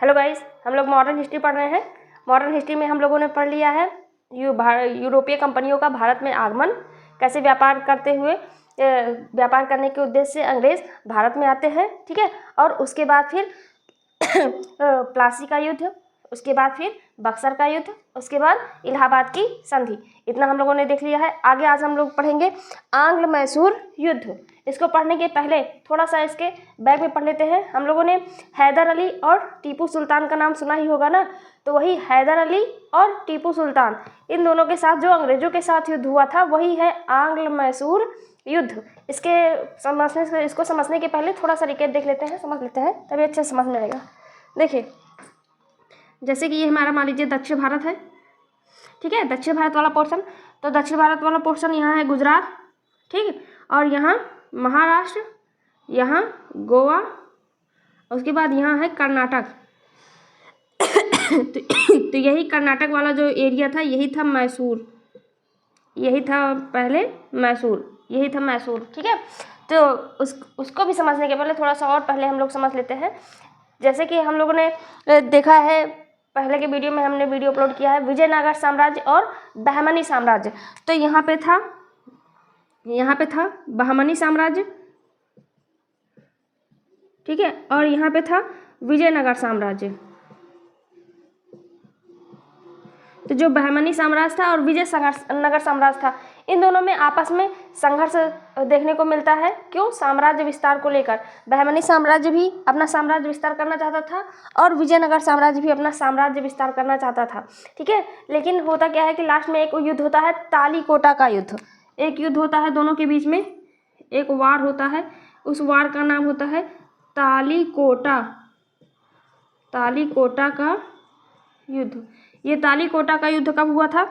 Hello guys, हम लोग modern history पढ़ रहे हैं। मॉडर्न हिस्ट्री में हम लोगों ने पढ़ लिया है यूरोपीय कंपनियों का भारत में आगमन, कैसे व्यापार करते हुए व्यापार करने के उद्देश्य से अंग्रेज भारत में आते हैं, ठीक है। और उसके बाद फिर प्लासी का युद्ध, उसके बाद फिर बक्सर का युद्ध, उसके बाद इलाहाबाद की संधि। इतना हम लोगों ने देख लिया है। आगे आज हम लोग पढ़ेंगे आंग्ल मैसूर युद्ध। इसको पढ़ने के पहले थोड़ा सा इसके बैग में पढ़ लेते हैं। हम लोगों ने हैदर अली और टीपू सुल्तान का नाम सुना ही होगा ना, तो वही हैदर अली और टीपू सुल्तान, इन दोनों के साथ जो अंग्रेजों के साथ युद्ध हुआ था वही है आंग्ल मैसूर युद्ध। इसको समझने के पहले थोड़ा सा रिकेप देख लेते हैं, समझ लेते हैं, तभी अच्छे समझ में आएगा। देखिए, जैसे कि ये हमारा मान लीजिए दक्षिण भारत है, ठीक है, दक्षिण भारत वाला पोर्शन। तो दक्षिण भारत वाला पोर्शन यहाँ है गुजरात, ठीक, और यहाँ महाराष्ट्र, यहाँ गोवा, उसके बाद यहाँ है कर्नाटक। तो यही कर्नाटक वाला जो एरिया था यही था मैसूर, यही था पहले मैसूर, यही था मैसूर, ठीक है। तो उसको भी समझने के पहले थोड़ा सा और पहले हम लोग समझ लेते हैं। जैसे कि हम लोगों ने देखा है, पहले के वीडियो में हमने वीडियो अपलोड किया है विजयनगर साम्राज्य और बहमनी साम्राज्य। तो यहाँ पे था बहमनी साम्राज्य, ठीक है, और यहाँ पे था विजयनगर साम्राज्य। तो जो बहमनी साम्राज्य था और विजयनगर साम्राज्य था, इन दोनों में आपस में संघर्ष देखने को मिलता है। क्यों? साम्राज्य विस्तार को लेकर। बहमनी साम्राज्य भी अपना साम्राज्य विस्तार करना चाहता था और विजयनगर साम्राज्य भी अपना साम्राज्य विस्तार करना चाहता था, ठीक है। लेकिन होता क्या है कि लास्ट में एक युद्ध होता है तालीकोटा का युद्ध। एक युद्ध होता है दोनों के बीच में, एक वार होता है, उस वार का नाम होता है तालीकोटा का युद्ध। ये तालीकोटा का युद्ध कब हुआ था?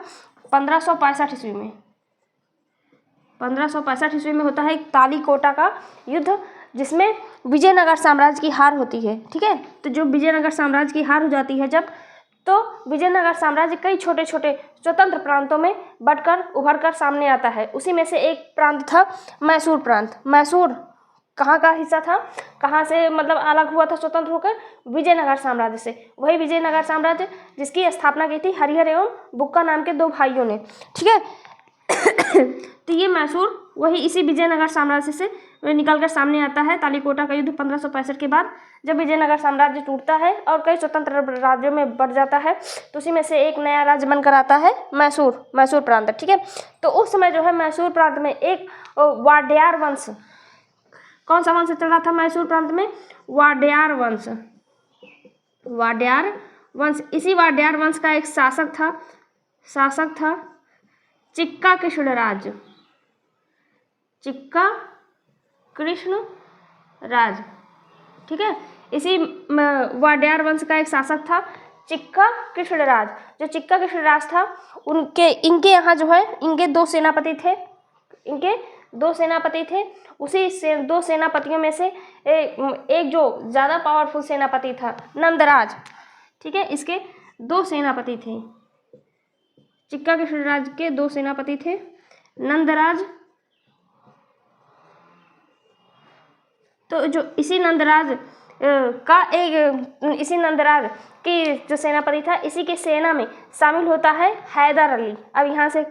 1565 ईस्वी में। 1565 ईस्वी में होता है एक तालीकोटा का युद्ध, जिसमें विजयनगर साम्राज्य की हार होती है, ठीक है। तो जो विजयनगर साम्राज्य की हार हो जाती है जब, तो विजयनगर साम्राज्य कई छोटे छोटे स्वतंत्र प्रांतों में बंटकर उभर कर सामने आता है। उसी में से एक प्रांत था मैसूर प्रांत। मैसूर कहाँ का हिस्सा था, कहाँ से मतलब अलग हुआ था स्वतंत्र होकर? विजयनगर साम्राज्य से। वही विजयनगर साम्राज्य जिसकी स्थापना की थी हरिहर एवं बुक्का नाम के दो भाइयों ने, ठीक है। तो ये मैसूर वही इसी विजयनगर साम्राज्य से निकलकर सामने आता है। तालीकोटा का युद्ध 1565 के बाद जब विजयनगर साम्राज्य टूटता है और कई स्वतंत्र राज्यों में बढ़ जाता है, तो उसी में से एक नया राज्य बनकर आता है मैसूर प्रांत, ठीक है। तो उस समय जो है मैसूर प्रांत में एक वाडेयार वंश, कौन सा वंश चल रहा था मैसूर प्रांत में? वाडेयार वंश। इसी वाडेयार वंश का एक शासक था चिक्का कृष्ण राज, ठीक है। इसी वाडेयार वंश का एक शासक था चिक्का कृष्णराज। जो चिक्का कृष्णराज था, इनके यहाँ जो है इनके दो सेनापति थे। उसी से दो सेनापतियों में से एक जो ज़्यादा पावरफुल सेनापति था नंदराज, ठीक है। इसके दो सेनापति थे, चिक्का कृष्णराज के दो सेनापति थे, नंदराज। तो जो इसी नंदराज की जो सेनापति था, इसी के सेना में शामिल होता है हैदर अली। अब यहाँ से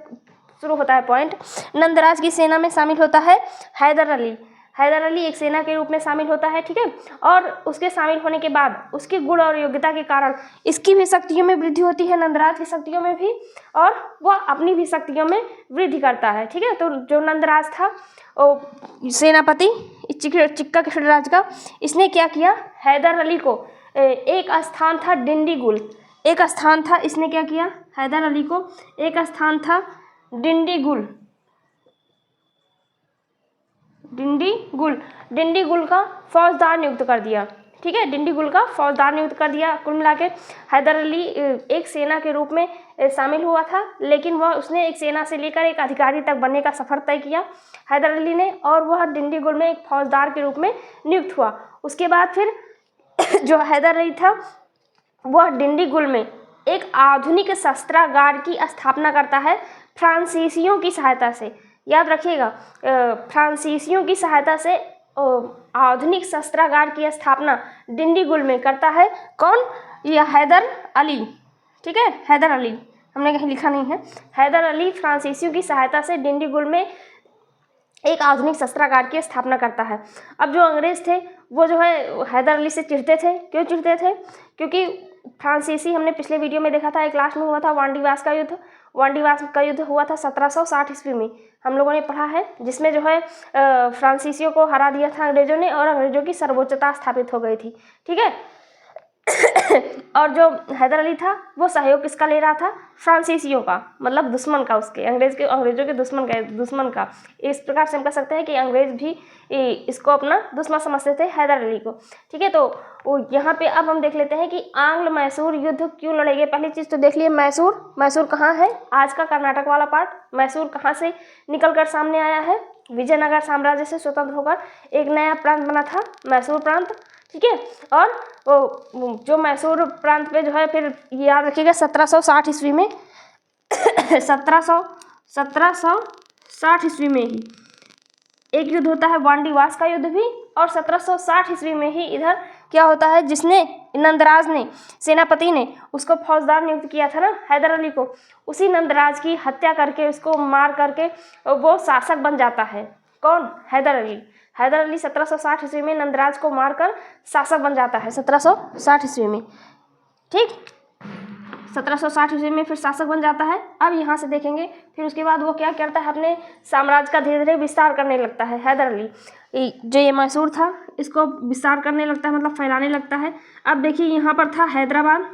शुरू होता है पॉइंट। नंदराज की सेना में शामिल होता है हैदर अली एक सेना के रूप में शामिल होता है, ठीक है। और उसके शामिल होने के बाद उसके गुण और योग्यता के कारण इसकी भी शक्तियों में वृद्धि होती है, नंदराज की शक्तियों में भी, और वह अपनी भी शक्तियों में वृद्धि करता है, ठीक है। तो जो नंदराज था सेनापति चिक्का कृष्णराज का, इसने क्या किया? हैदर अली को एक स्थान था डिंडीगुल, इसने क्या किया? हैदर अली को एक स्थान था डिंडीगुल का फौजदार नियुक्त कर दिया, ठीक है। डिंडीगुल का फौजदार नियुक्त कर दिया। कुल मिला के हैदर अली एक सेना के रूप में शामिल हुआ था, लेकिन उसने एक सेना से लेकर एक अधिकारी तक बनने का सफर तय किया हैदर अली ने, और वह डिंडीगुल में एक फौजदार के रूप में नियुक्त हुआ। उसके बाद फिर जो हैदर अली था वह डिंडीगुल में एक आधुनिक शस्त्रागार की स्थापना करता है फ्रांसीसियों की सहायता से। याद रखिएगा, फ्रांसीसियों की सहायता से आधुनिक शस्त्रागार की स्थापना डिंडीगुल में करता है कौन? यह हैदर अली। ठीक है, हैदर अली, हमने कहीं लिखा नहीं है। हैदर अली फ्रांसीसियों की सहायता से डिंडीगुल में एक आधुनिक शस्त्रागार की स्थापना करता है। अब जो अंग्रेज थे वो जो है हैदर अली से चिढ़ते थे। क्यों चिढ़ते थे? क्योंकि फ्रांसीसी, हमने पिछले वीडियो में देखा था, एक लास्ट में हुआ था वांडीवास का युद्ध। वांडीवास का युद्ध हुआ था 1760 ईस्वी में, हम लोगों ने पढ़ा है, जिसमें जो है फ्रांसीसियों को हरा दिया था अंग्रेजों ने और अंग्रेजों की सर्वोच्चता स्थापित हो गई थी। ठीक है और जो हैदर अली था वो सहयोग किसका ले रहा था? फ्रांसीसियों का, मतलब दुश्मन का, उसके अंग्रेजों के दुश्मन का। इस प्रकार से हम कह सकते हैं कि अंग्रेज भी इसको अपना दुश्मन समझते थे, हैदर अली को। ठीक है, तो यहाँ पे अब हम देख लेते हैं कि आंग्ल मैसूर युद्ध क्यों लड़े गए। पहली चीज़ तो देख लिए मैसूर कहाँ है? आज का कर्नाटक वाला पार्ट। मैसूर कहाँ से निकल कर सामने आया है? विजयनगर साम्राज्य से स्वतंत्र होकर एक नया प्रांत बना था, मैसूर प्रांत। ठीक है, और वो जो मैसूर प्रांत पे जो है, फिर याद रखिएगा 1760 ईस्वी में 1760 ईस्वी में ही एक युद्ध होता है, वांडीवास का युद्ध भी। और 1760 ईस्वी में ही इधर क्या होता है, जिसने नंदराज ने, सेनापति ने उसको फौजदार नियुक्त किया था ना हैदर अली को, उसी नंदराज की हत्या करके, उसको मार करके वो शासक बन जाता है। कौन? हैदर अली। हैदर अली 1760 ईस्वी में नंदराज को मारकर शासक बन जाता है, 1760 ईस्वी में। ठीक, 1760 ईस्वी में फिर शासक बन जाता है। अब यहाँ से देखेंगे, फिर उसके बाद वो क्या करता है, अपने साम्राज्य का धीरे धीरे विस्तार करने लगता है हैदर अली। जो ये मैसूर था इसको विस्तार करने लगता है, मतलब फैलाने लगता है। अब देखिए यहाँ पर था हैदराबाद,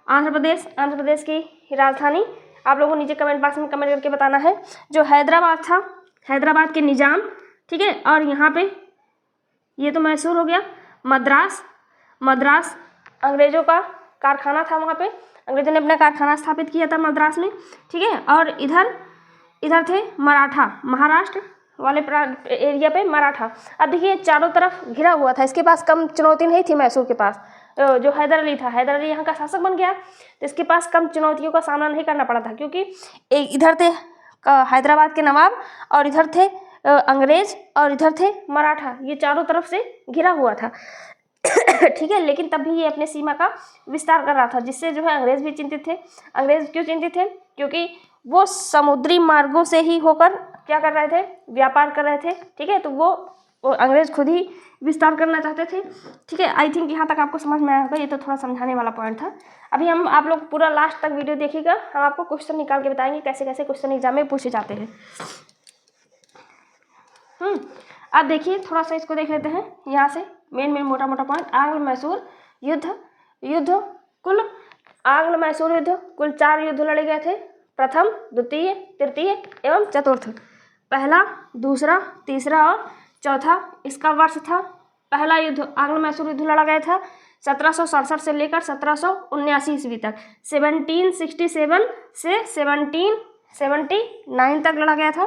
आंध्र प्रदेश की राजधानी। आप लोगों को नीचे कमेंट बॉक्स में कमेंट करके बताना है। जो हैदराबाद था, हैदराबाद के निजाम। ठीक है, और यहाँ पे ये तो मैसूर हो गया। मद्रास अंग्रेजों का कारखाना था, वहाँ पे अंग्रेजों ने अपना कारखाना स्थापित किया था मद्रास में। ठीक है, और इधर थे मराठा, महाराष्ट्र वाले एरिया पे मराठा। अब देखिए चारों तरफ घिरा हुआ था, इसके पास कम चुनौती नहीं थी मैसूर के पास। जो हैदर अली था, हैदर अली यहाँ का शासक बन गया, तो इसके पास कम चुनौतियों का सामना नहीं करना पड़ा था, क्योंकि इधर थे हैदराबाद के नवाब, और इधर थे अंग्रेज, और इधर थे मराठा। ये चारों तरफ से घिरा हुआ था। ठीक है, लेकिन तब भी ये अपने सीमा का विस्तार कर रहा था, जिससे जो है अंग्रेज भी चिंतित थे। अंग्रेज क्यों चिंतित थे? क्योंकि वो समुद्री मार्गों से ही होकर क्या कर रहे थे? व्यापार कर रहे थे। ठीक है, तो वो अंग्रेज खुद ही विस्तार करना चाहते थे। ठीक है, आई थिंक यहाँ तक आपको समझ में आया होगा। ये तो थोड़ा समझाने वाला पॉइंट था। अभी आप लोग पूरा लास्ट तक वीडियो देखिएगा, हम आपको क्वेश्चन निकाल के बताएंगे कैसे कैसे क्वेश्चन एग्जाम में पूछे जाते हैं। अब देखिए थोड़ा सा इसको देख लेते हैं यहाँ से, मेन मोटा पॉइंट। आंग्ल मैसूर युद्ध कुल 4 युद्ध लड़े गए थे। प्रथम, द्वितीय, तृतीय एवं चतुर्थ। पहला, दूसरा, तीसरा और चौथा इसका वर्ष था। पहला युद्ध आंग्ल मैसूर युद्ध लड़ा गया था 1767 से लेकर 1779 ईस्वी तक। 1767 से 1779 तक लड़ा गया था।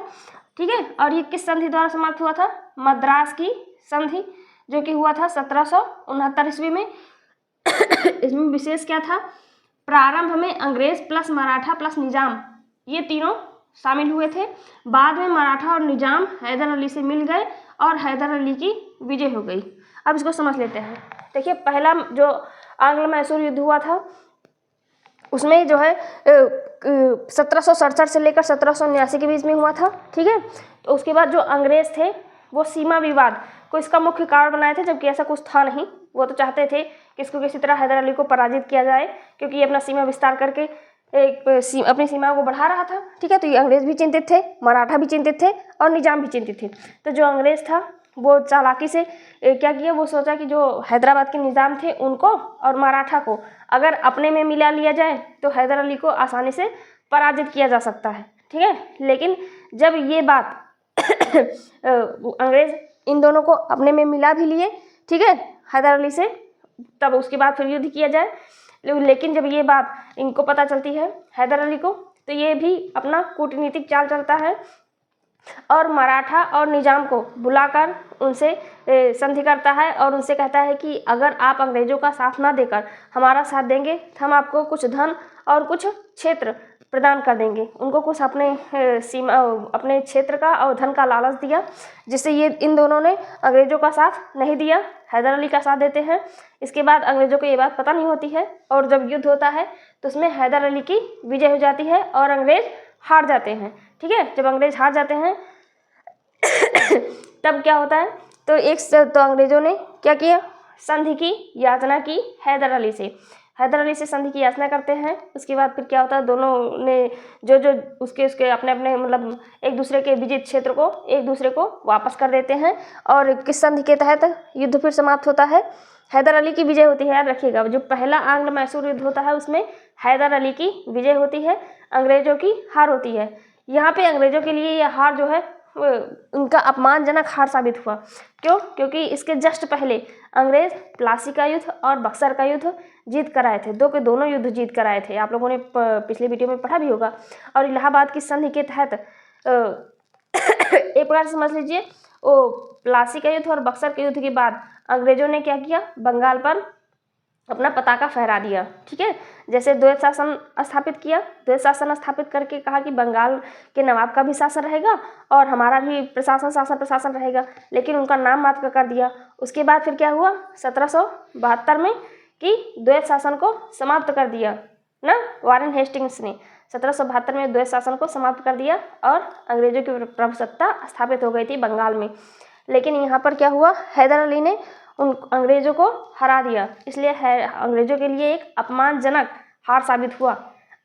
ठीक है, और ये किस संधि द्वारा समाप्त हुआ था? मद्रास की संधि, जो कि हुआ था 1769 ईस्वी में। इसमें विशेष क्या था? प्रारंभ में अंग्रेज प्लस मराठा प्लस निजाम, ये तीनों शामिल हुए थे। बाद में मराठा और निजाम हैदर अली से मिल गए और हैदर अली की विजय हो गई। अब इसको समझ लेते हैं। देखिए पहला जो आंग्ल मैसूर युद्ध हुआ था, उसमें जो है 1767 से लेकर 1779 के बीच में हुआ था। ठीक है, तो उसके बाद जो अंग्रेज थे वो सीमा विवाद को इसका मुख्य कारण बनाए थे, जबकि ऐसा कुछ था नहीं। वो तो चाहते थे कि इसको किसी तरह हैदर अली को पराजित किया जाए, क्योंकि ये अपना सीमा विस्तार करके अपनी सीमा को बढ़ा रहा था। ठीक है, तो ये अंग्रेज भी चिंतित थे, मराठा भी चिंतित थे और निजाम भी चिंतित थे। तो जो अंग्रेज था वो चालाकी से क्या किया, वो सोचा कि जो हैदराबाद के निजाम थे उनको और मराठा को अगर अपने में मिला लिया जाए तो हैदर अली को आसानी से पराजित किया जा सकता है। ठीक है, लेकिन जब ये बात अंग्रेज इन दोनों को अपने में मिला भी लिए, ठीक है, हैदर अली से, तब उसके बाद फिर युद्ध किया जाए। लेकिन जब ये बात इनको पता चलती है हैदर अली को, तो ये भी अपना कूटनीतिक चाल चलता है और मराठा और निजाम को बुलाकर उनसे संधि करता है और उनसे कहता है कि अगर आप अंग्रेजों का साथ ना देकर हमारा साथ देंगे तो हम आपको कुछ धन और कुछ क्षेत्र प्रदान कर देंगे। उनको कुछ अपने सीमा अपने क्षेत्र का और धन का लालच दिया, जिससे ये इन दोनों ने अंग्रेज़ों का साथ नहीं दिया, हैदर अली का साथ देते हैं। इसके बाद अंग्रेज़ों को ये बात पता नहीं होती है और जब युद्ध होता है तो उसमें हैदर अली की विजय हो जाती है और अंग्रेज़ हार जाते हैं। ठीक है, जब अंग्रेज़ हार जाते हैं तब क्या होता है, तो अंग्रेज़ों ने क्या किया, संधि की याचना की हैदर अली से। हैदर अली से संधि की याचना करते हैं। उसके बाद फिर क्या होता है, दोनों ने जो उसके अपने अपने मतलब एक दूसरे के विजित क्षेत्र को एक दूसरे को वापस कर देते हैं और किस संधि के तहत युद्ध फिर समाप्त होता है, हैदर अली की विजय होती है। याद रखिएगा, जो पहला आंग्ल मैसूर युद्ध होता है उसमें हैदर अली की विजय होती है, अंग्रेज़ों की हार होती है। यहाँ पे अंग्रेज़ों के लिए यह हार जो है उनका अपमानजनक हार साबित हुआ। क्यों? क्योंकि इसके जस्ट पहले अंग्रेज़ प्लासी का युद्ध और बक्सर का युद्ध जीत कर आए थे। दोनों युद्ध जीत कर आए थे, आप लोगों ने पिछले वीडियो में पढ़ा भी होगा। और इलाहाबाद की संधि के तहत एक प्रकार से समझ लीजिए, वो प्लासी का युद्ध और बक्सर के युद्ध के बाद अंग्रेज़ों ने क्या किया, बंगाल पर अपना पताका फहरा दिया। ठीक है, जैसे द्वैत शासन स्थापित किया, द्वैत शासन स्थापित करके कहा कि बंगाल के नवाब का भी शासन रहेगा और हमारा भी प्रशासन रहेगा, लेकिन उनका नाम मात्र कर दिया। उसके बाद फिर क्या हुआ, 1772 में कि द्वैत शासन को समाप्त कर दिया ना, वारेन हेस्टिंग्स ने 1772 में द्वैत शासन को समाप्त कर दिया और अंग्रेज़ों की प्रभुसत्ता स्थापित हो गई थी बंगाल में। लेकिन यहाँ पर क्या हुआ, हैदर अली ने उन अंग्रेज़ों को हरा दिया, इसलिए अंग्रेज़ों के लिए एक अपमानजनक हार साबित हुआ।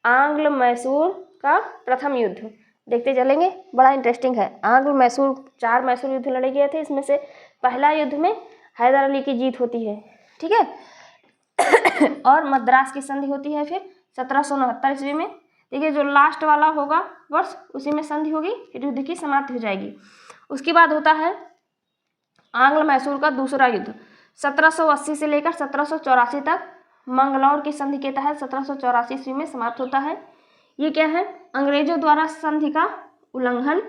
आंग्ल मैसूर का प्रथम युद्ध देखते चलेंगे, बड़ा इंटरेस्टिंग है। आंग्ल मैसूर 4 मैसूर युद्ध लड़े गए थे, इसमें से पहला युद्ध में हैदर अली की जीत होती है। ठीक है और मद्रास की संधि होती है फिर 1769 ईस्वी में। देखिए, जो लास्ट वाला होगा वर्ष उसी में संधि होगी, फिर युद्ध की समाप्ति हो जाएगी। उसके बाद होता है आंग्ल मैसूर का दूसरा युद्ध 1780 से लेकर 1784 तक, मंगलौर की संधि के तहत 1784 ईस्वी में समाप्त होता है। ये क्या है, अंग्रेजों द्वारा संधि का उल्लंघन।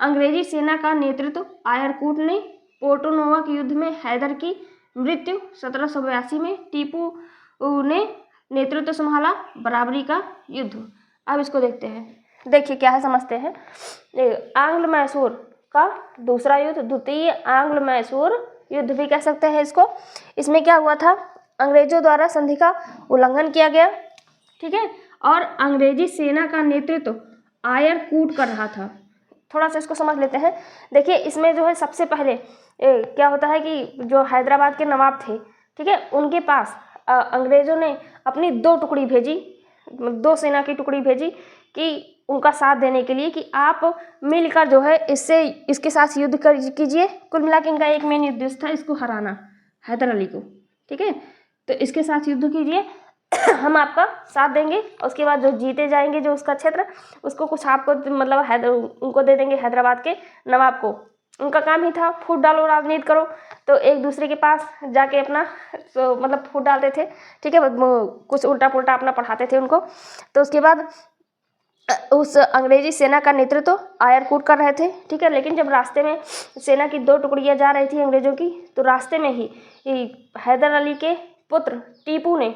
अंग्रेजी सेना का नेतृत्व आयरकूट ने, पोर्टो नोवा के युद्ध में हैदर की मृत्यु 1782 में, टीपू ने नेतृत्व संभाला, बराबरी का युद्ध। अब इसको देखते हैं, देखिए क्या है, समझते हैं। आंग्ल मैसूर का दूसरा युद्ध, द्वितीय आंग्ल मैसूर युद्ध भी कह सकते हैं इसको। इसमें क्या हुआ था, अंग्रेजों द्वारा संधि का उल्लंघन किया गया। ठीक है, और अंग्रेजी सेना का नेतृत्व आयरकूट कर रहा था। थोड़ा सा इसको समझ लेते हैं। देखिए, इसमें जो है सबसे पहले क्या होता है कि जो हैदराबाद के नवाब थे, ठीक है, उनके पास अंग्रेज़ों ने अपनी 2 टुकड़ी भेजी, 2 सेना की टुकड़ी भेजी कि उनका साथ देने के लिए कि आप मिलकर जो है इसके साथ युद्ध कीजिए। कुल मिला के इनका एक मेन उद्देश्य था इसको हराना, हैदर अली को। ठीक है, तो इसके साथ युद्ध कीजिए, हम आपका साथ देंगे। उसके बाद जो जीते जाएंगे जो उसका क्षेत्र, उसको कुछ आपको मतलब उनको दे देंगे, हैदराबाद के नवाब को। उनका काम ही था फूट डालो, राजनीति करो। तो एक दूसरे के पास जाके अपना मतलब फूट डालते थे। ठीक है, कुछ उल्टा पुल्टा अपना पढ़ाते थे उनको। तो उसके बाद उस अंग्रेजी सेना का नेतृत्व आयरकूट कर रहे थे। ठीक है, लेकिन जब रास्ते में सेना की 2 टुकड़ियाँ जा रही थी अंग्रेज़ों की, तो रास्ते में ही हैदर अली के पुत्र टीपू ने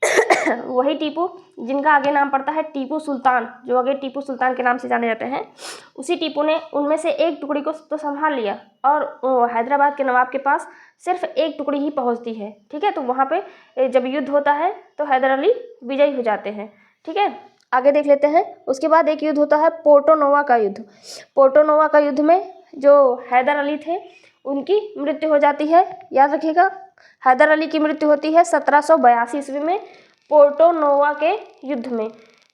वही टीपू जिनका आगे नाम पड़ता है टीपू सुल्तान, जो आगे टीपू सुल्तान के नाम से जाने जाते हैं, उसी टीपू ने उनमें से एक टुकड़ी को तो संभाल लिया और हैदराबाद के नवाब के पास सिर्फ एक टुकड़ी ही पहुंचती है। ठीक है, तो वहाँ पे जब युद्ध होता है तो हैदर अली विजयी हो जाते हैं। ठीक है, आगे देख लेते हैं। उसके बाद एक युद्ध होता है पोर्टो नोवा का युद्ध। पोर्टो नोवा का युद्ध में जो हैदर अली थे उनकी मृत्यु हो जाती है। याद रखिएगा, हैदर अली की मृत्यु होती है 1782 ईस्वी में पोर्टो नोवा के युद्ध में।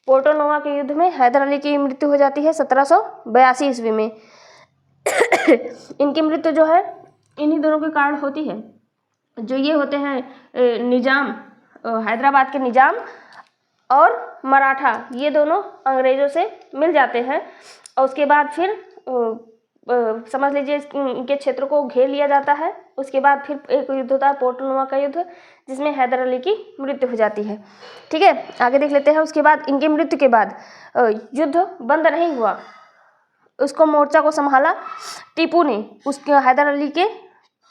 पोर्टो नोवा के युद्ध में हैदर अली की मृत्यु हो जाती है 1782 ईस्वी में। इनकी मृत्यु जो है इन्हीं दोनों के कारण होती है। जो ये होते हैं निजाम, हैदराबाद के निजाम और मराठा, ये दोनों अंग्रेज़ों से मिल जाते हैं और उसके बाद फिर समझ लीजिए इनके क्षेत्र को घेर लिया जाता है। उसके बाद फिर एक युद्ध होता है पोर्टो नोवा का युद्ध, जिसमें हैदर अली की मृत्यु हो जाती है। ठीक है, आगे देख लेते हैं। उसके बाद इनकी मृत्यु के बाद युद्ध बंद नहीं हुआ, उसको मोर्चा को संभाला टीपू ने। उसके हैदर अली के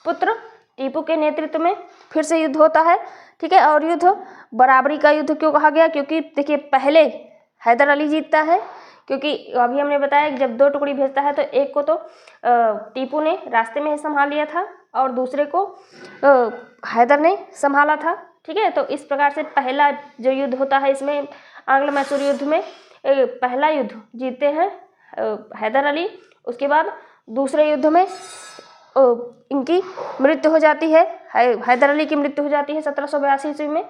पुत्र टीपू के नेतृत्व में फिर से युद्ध होता है। ठीक है, और युद्ध बराबरी का युद्ध क्यों कहा गया, क्योंकि देखिए पहले हैदर अली जीतता है, क्योंकि अभी हमने बताया कि जब 2 टुकड़ी भेजता है तो एक को तो टीपू ने रास्ते में ही संभाल लिया था और दूसरे को हैदर ने संभाला था। ठीक है, तो इस प्रकार से पहला जो युद्ध होता है इसमें आंग्ल मैसूर युद्ध में पहला युद्ध जीतते हैं हैदर अली। उसके बाद दूसरे युद्ध में इनकी मृत्यु हो जाती है, हैदर अली की मृत्यु हो जाती है 1782 ईस्वी में।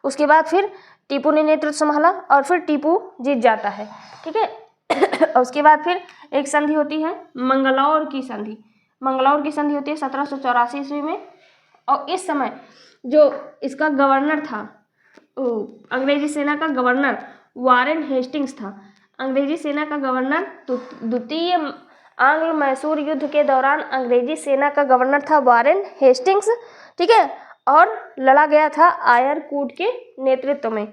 उसके बाद फिर टीपू ने नेतृत्व संभाला और फिर टीपू जीत जाता है। ठीक है उसके बाद फिर एक संधि होती है मंगलौर की संधि। मंगलौर की संधि होती है 1784 ईस्वी में, और इस समय जो इसका गवर्नर था, अंग्रेजी सेना का गवर्नर वारेन हेस्टिंग्स था। अंग्रेजी सेना का गवर्नर द्वितीय आंग्ल मैसूर युद्ध के दौरान अंग्रेजी सेना का गवर्नर था वारेन हेस्टिंग्स। ठीक है, और लड़ा गया था आयरकूट के नेतृत्व में।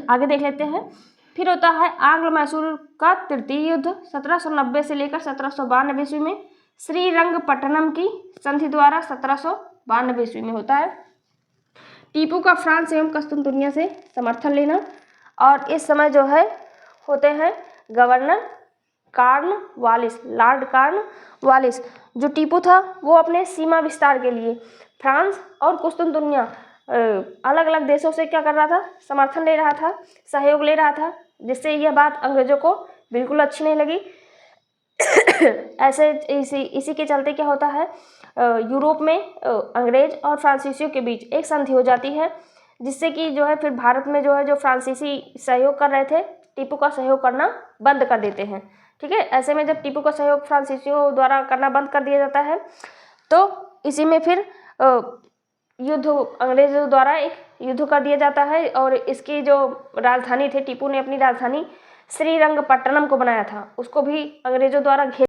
आगे देख लेते हैं। फिर होता है आंग्ल मैसूर का तृतीय युद्ध 1790 से लेकर 1792 ईस्वी में श्रीरंगपट्टनम की संधि द्वारा 1792 ईस्वी में होता है। टीपू का फ्रांस एवं कुस्तुनतुनिया से समर्थन लेना, और इस समय जो है होते हैं गवर्नर कॉर्नवालिस, लॉर्ड कॉर्नवालिस। जो टीपू था वो अपने सीमा विस्तार के लिए फ्रांस और कुस्तुनतुनिया अलग अलग देशों से क्या कर रहा था, समर्थन ले रहा था, सहयोग ले रहा था, जिससे यह बात अंग्रेजों को बिल्कुल अच्छी नहीं लगी। ऐसे इसी के चलते क्या होता है, यूरोप में अंग्रेज और फ्रांसीसियों के बीच एक संधि हो जाती है, जिससे कि जो है फिर भारत में जो है जो फ्रांसीसी सहयोग कर रहे थे टीपू का सहयोग करना बंद कर देते हैं। ठीक है, ऐसे में जब टीपू का सहयोग फ्रांसीसियों द्वारा करना बंद कर दिया जाता है तो इसी में फिर युद्ध अंग्रेजों द्वारा एक युद्ध कर दिया जाता है, और इसकी जो राजधानी थे, टीपू ने अपनी राजधानी श्रीरंगपट्टनम को बनाया था, उसको भी अंग्रेजों द्वारा घेर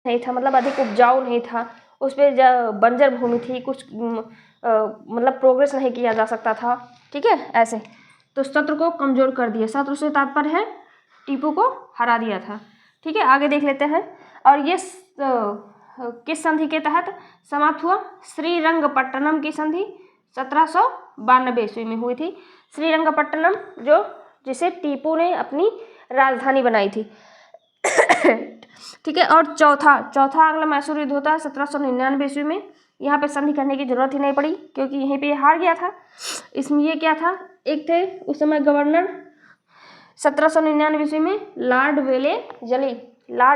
नहीं था, मतलब अधिक उपजाऊ नहीं था, उस पर बंजर भूमि थी, कुछ मतलब प्रोग्रेस नहीं किया जा सकता था। ठीक है, ऐसे तो शत्रु को कमजोर कर दिया। शत्रु से तात्पर्य है टीपू को हरा दिया था। ठीक है, आगे देख लेते हैं। और ये किस संधि के तहत समाप्त हुआ? श्रीरंगपट्टनम की संधि 1792 ईस्वी में हुई थी। श्रीरंगपट्टनम जिसे टीपू ने अपनी राजधानी बनाई थी। ठीक है, और चौथा अगला मैसूर युद्ध होता है 1799 ईस्वी में। यहाँ पे संधि करने की जरूरत ही नहीं पड़ी क्योंकि यहीं पे हार गया था। इसमें ये क्या था, एक थे उस समय गवर्नर 1799 ईस्वी में लॉर्ड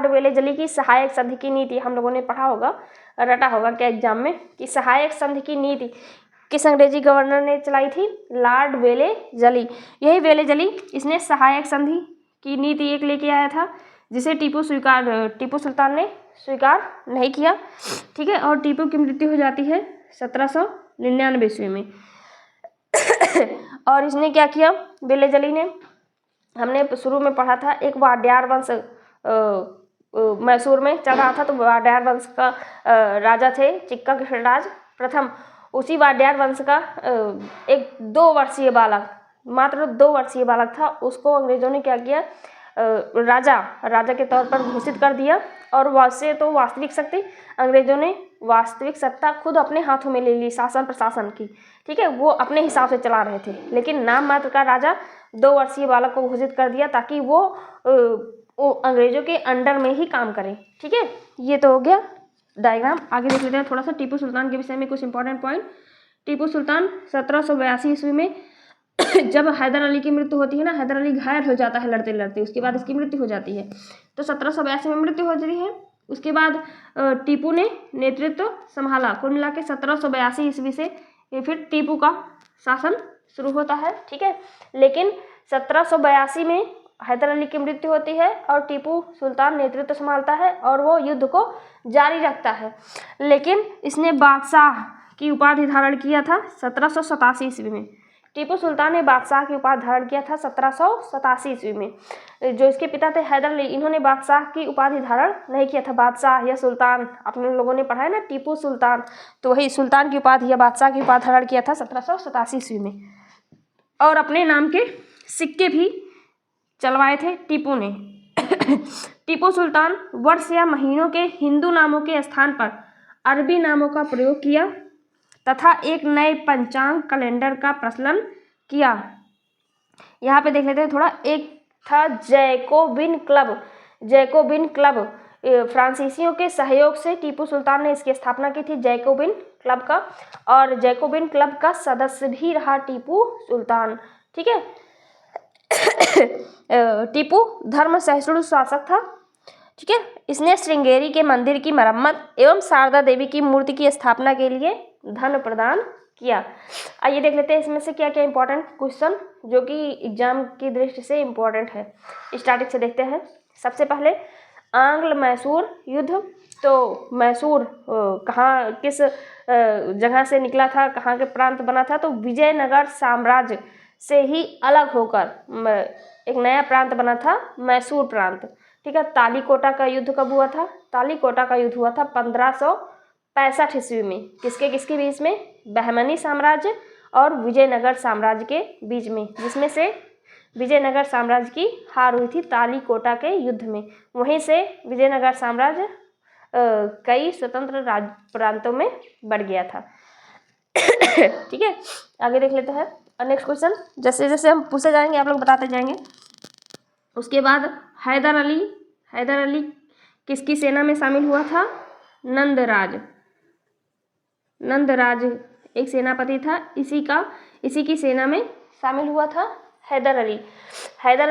वेले जली की सहायक संधि की नीति हम लोगों ने पढ़ा होगा, रटा होगा क्या एग्जाम में, कि सहायक संधि की नीति किस अंग्रेजी गवर्नर ने चलाई थी? लॉर्ड वेले जली। यही वेले जली, इसने सहायक संधि की नीति एक लेके आया था जिसे टीपू सुल्तान ने स्वीकार नहीं किया। ठीक है, और टीपू की मृत्यु हो जाती है 1799 ईस्वी में। और इसने क्या किया? वेले जली ने, हमने शुरू में पढ़ा था, एक वाड्यार वंश मैसूर में चल रहा था, तो वाड्यार वंश का राजा थे चिक्का कृष्णराज प्रथम। उसी वाड्यार वंश का एक 2 वर्षीय बालक, मात्र 2 वर्षीय बालक था, उसको अंग्रेजों ने क्या किया? राजा के तौर पर घोषित कर दिया। और वैसे तो वास्तविक शक्ति, अंग्रेजों ने वास्तविक सत्ता खुद अपने हाथों में ले ली, शासन प्रशासन की। ठीक है, वो अपने हिसाब से चला रहे थे, लेकिन नाम मात्र का राजा 2 वर्षीय बालक को घोषित कर दिया ताकि वो अंग्रेजों के अंडर में ही काम करें। ठीक है, ये तो हो गया डायग्राम। आगे देख लेते हैं थोड़ा सा टीपू सुल्तान के विषय में कुछ इंपॉर्टेंट पॉइंट। टीपू सुल्तान 1782 ईस्वी में जब हैदर अली की मृत्यु होती है ना, हैदर अली घायल हो जाता है लड़ते लड़ते, उसके बाद इसकी मृत्यु हो जाती है, तो 1782 में मृत्यु हो जाती है। उसके बाद टीपू ने नेतृत्व संभाला। कुल मिला के 1782 ईस्वी से फिर टीपू का शासन शुरू होता है। ठीक है, लेकिन 1782 में हैदर अली की मृत्यु होती है और टीपू सुल्तान नेतृत्व संभालता है और वो युद्ध को जारी रखता है। लेकिन इसने बादशाह की उपाधि धारण किया था 1787 ईस्वी में। टीपू सुल्तान ने बादशाह की उपाधि धारण किया था 1787 ईस्वी में। जो इसके पिता थे हैदर अली, इन्होंने बादशाह की उपाधि धारण नहीं किया था। बादशाह या सुल्तान, अपने लोगों ने पढ़ा है ना, टीपू सुल्तान, तो वही सुल्तान की उपाधि या बादशाह की उपाधि धारण किया था 1787 ईस्वी में। और अपने नाम के सिक्के भी चलवाए थे टीपू ने। टीपू सुल्तान वर्ष या महीनों के हिंदू नामों के स्थान पर अरबी नामों का प्रयोग किया तथा एक नए पंचांग कैलेंडर का प्रचलन किया। यहाँ पे देख लेते हैं थोड़ा। एक था जैकोबिन क्लब, फ्रांसीसियों के सहयोग से टीपू सुल्तान ने इसकी स्थापना की थी, जैकोबिन क्लब का। और जैकोबिन क्लब का सदस्य भी रहा टीपू सुल्तान। ठीक है, टीपू धर्म सहिष्णु शासक था। ठीक है, इसने श्रृंगेरी के मंदिर की मरम्मत एवं शारदा देवी की मूर्ति की स्थापना के लिए धन प्रदान किया। आइए देख लेते हैं इसमें से क्या क्या इंपॉर्टेंट क्वेश्चन जो कि एग्जाम की दृष्टि से इम्पोर्टेंट है। स्टार्टिंग से देखते हैं। सबसे पहले आंग्ल मैसूर युद्ध। तो मैसूर कहाँ, किस जगह से निकला था, कहाँ के प्रांत बना था? तो विजयनगर साम्राज्य से ही अलग होकर एक नया प्रांत बना था, मैसूर प्रांत। ठीक है, तालीकोटा का युद्ध कब हुआ था? तालीकोटा का युद्ध हुआ था 1565 ईस्वी में। किसके बीच में? बहमनी साम्राज्य और विजयनगर साम्राज्य के बीच में, जिसमें से विजयनगर साम्राज्य की हार हुई थी तालीकोटा के युद्ध में। वहीं से विजयनगर साम्राज्य कई स्वतंत्र प्रांतों में बढ़ गया था। ठीक है, आगे देख लेते हैं नेक्स्ट क्वेश्चन। जैसे जैसे हम पूछे जाएंगे आप लोग बताते जाएंगे। उसके बाद हैदर अली किसकी सेना में शामिल हुआ था? नंदराज एक सेनापति था, इसी की सेना में शामिल हुआ था हैदर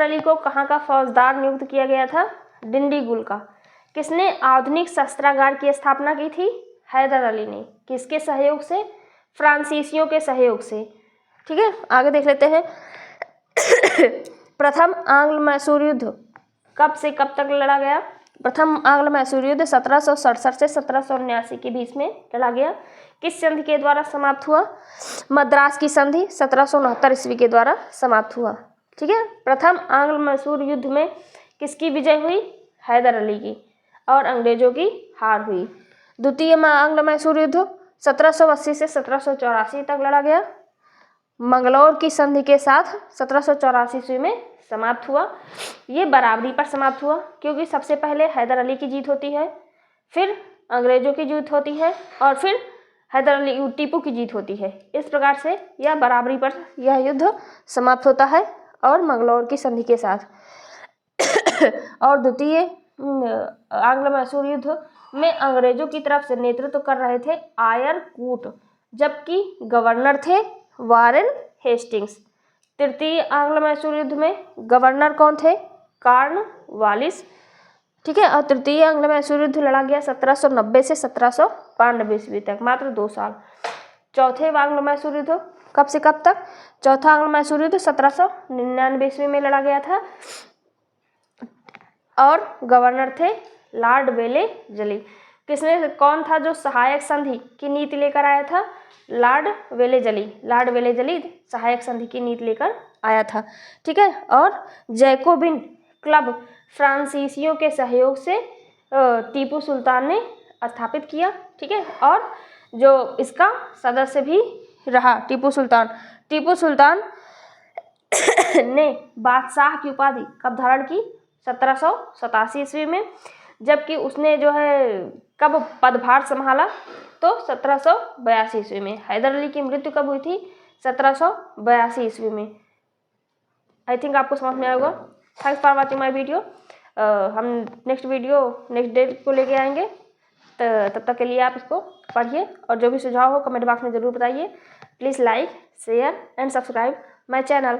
अली को कहाँ का फौजदार नियुक्त किया गया था? डिंडीगुल का। किसने आधुनिक शस्त्रागार की स्थापना की थी? हैदर अली ने। किसके सहयोग से? फ्रांसीसियों के सहयोग से। ठीक है, आगे देख लेते हैं। प्रथम आंग्ल मैसूर युद्ध कब से कब तक लड़ा गया? प्रथम आंग्ल मैसूर युद्ध 1767 से 1779 के बीच में लड़ा गया। किस संधि के द्वारा समाप्त हुआ? मद्रास की संधि 1769 ईस्वी के द्वारा समाप्त हुआ। ठीक है, प्रथम आंग्ल मैसूर युद्ध में किसकी विजय हुई? हैदर अली की, और अंग्रेजों की हार हुई। द्वितीय आंग्ल मैसूर युद्ध 1780 से 1784 तक लड़ा गया। मंगलौर की संधि के साथ 1784 ईस्वी में समाप्त हुआ। ये बराबरी पर समाप्त हुआ, क्योंकि सबसे पहले हैदर अली की जीत होती है, फिर अंग्रेजों की जीत होती है और फिर हैदर अली टीपू की जीत होती है। इस प्रकार से यह बराबरी पर यह युद्ध समाप्त होता है और मंगलौर की संधि के साथ। और द्वितीय आंग्ल मैसूर युद्ध में अंग्रेजों की तरफ से नेतृत्व कर रहे थे आयर कूट, जबकि गवर्नर थे वारेन हेस्टिंग्स। तृतीय आंग्ल मैसूर युद्ध में गवर्नर कौन थे? कॉर्नवालिस। ठीक है। और तृतीय आंग्ल मैसूर युद्ध लड़ा गया 1790 से 1792 ईस्वी तक, मात्र 2 साल। चौथे आंग्ल मैसूर युद्ध कब से कब तक? चौथा आंग्ल मैसूर युद्ध 1799 ईस्वी में लड़ा गया था और गवर्नर थे लॉर्ड वेले जली। कौन था जो सहायक संधि की नीति लेकर आया था? लॉर्ड वेले जली। लॉर्ड वेले जली सहायक संधि की नीति लेकर आया था। ठीक है। और जैकोबिन क्लब फ्रांसीसियों के सहयोग से टीपू सुल्तान ने स्थापित किया। ठीक है। और जो इसका सदस्य भी रहा टीपू सुल्तान। टीपू सुल्तान ने बादशाह की उपाधि कब धारण की? 1787 ईस्वी में, जबकि उसने जो है कब पदभार संभाला? तो 1782 ईस्वी में। हैदर अली की मृत्यु कब हुई थी? 1782 ईस्वी में। आई थिंक आपको समझ में आएगा। Thanks for watching my video. हम नेक्स्ट डेट को लेके आएंगे, तो तब तक के लिए आप इसको पढ़िए और जो भी सुझाव हो कमेंट बॉक्स में ज़रूर बताइए। Please like, share and subscribe my channel.